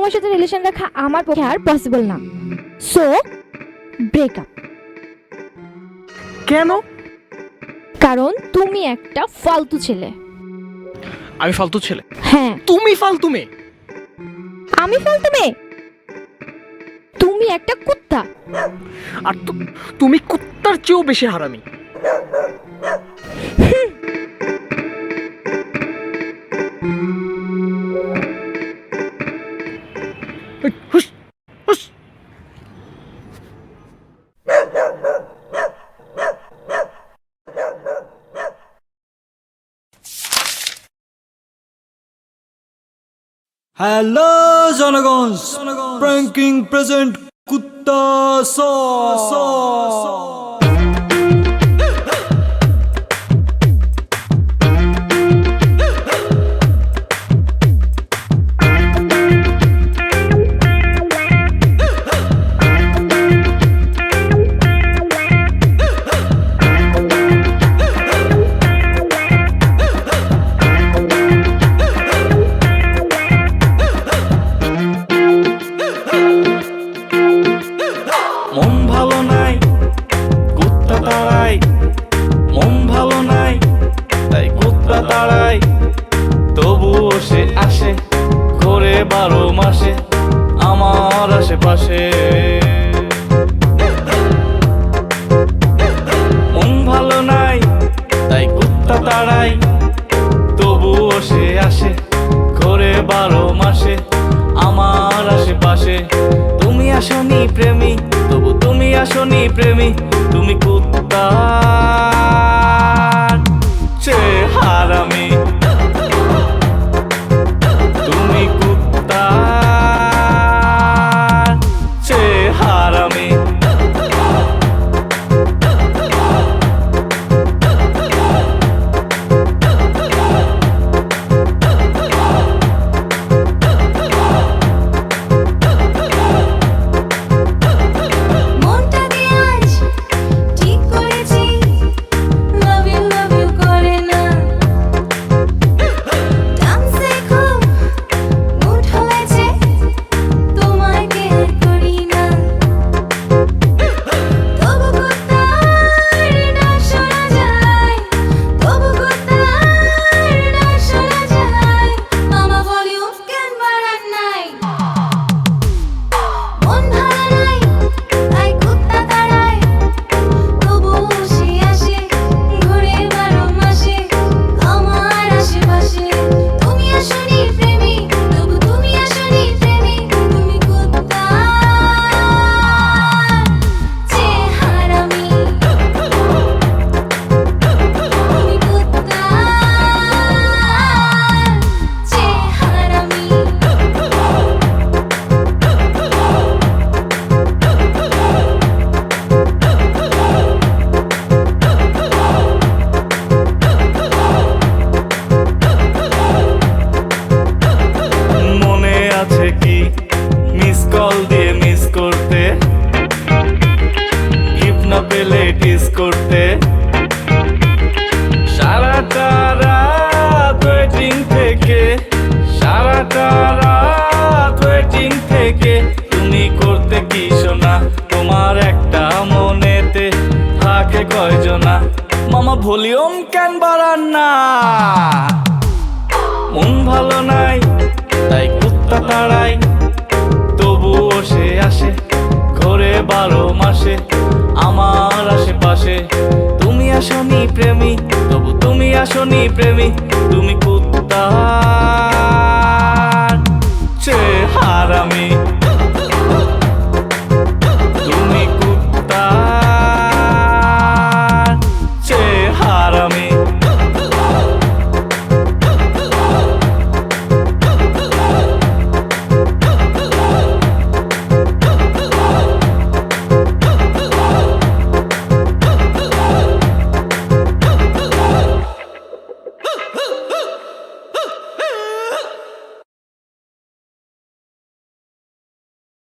তোমার সাথে রিলেশন রাখা আমার পক্ষে আর পসিবল না। So breakup. কেন? কারণ তুমি একটা ফালতু ছেলে। আমি ফালতু ছেলে? হ্যাঁ। তুমি ফালতু মেয়ে। আমি ফালতু মেয়ে? তুমি একটা কুত্তা। আর তুমি কুত্তার চেয়েও বেশি হারামি। হুস, হুস। হ্যালো জনগণ, প্র্যাঙ্কিং প্রেজেন্ট কুত্তা মন ভালো নাই, কুত্তা তাড়াই। মন ভালো নাই, তাই কুত্তা তাড়াই। তবুও সে আসে, ঘোরে 12 মাসে আমার আশেপাশে। মন ভালো নাই, তাই কুত্তা তাড়াই। তবুও সে আসে, ঘোরে 12 মাসে আমার আশেপাশে। তুমি আসনি প্রেমী, তবু তুমি আসনি প্রেমী। তুমি কুত্তা হারামি। তুমি কুত্তা হারামি। মনটা দিয়ে আজ ঠিক করেছি, লাভ ইউ করে না। ডান্সে খুব মুড হয়েছে, তোমায় কেয়ার করি না। তবু কুত্তার ডাক শোনা যায়, তবু কুত্তার ডাক শোনা যায়। আমার ভলিউম কেন বাড়ান নাই? মন ভালো নাই, তাই কুত্তা তাড়াই। তবুও সে আসে, ঘোরে 12 মাসে আমার আশেপাশে। তুমি আসনি প্রেমী, তবু তুমি আসনি প্রেমী। তুমি কুত্তা হারামি। তুমি কুত্তা হারামি। মনে আছে কি মিস কল দিয়ে মিস করতে, গিফট না পেলে টিস করতে। সারাটা রাত ওয়েটিং থেকে, সারাটা রাত ওয়েটিং থেকে। তুমি করতে কি শোনা, তোমার একটা মনেতে থাকে কয়জনা। মামা ভলিউম কেন বাড়ান না? মন ভালো নাই, তাই কুত্তা তাড়াই। তবুও সে আসে, ঘোরে 12 মাসে আমার আশেপাশে। তুমি আসনি প্রেমী, তবু তুমি আসনি প্রেমী। তুমি কুত্তা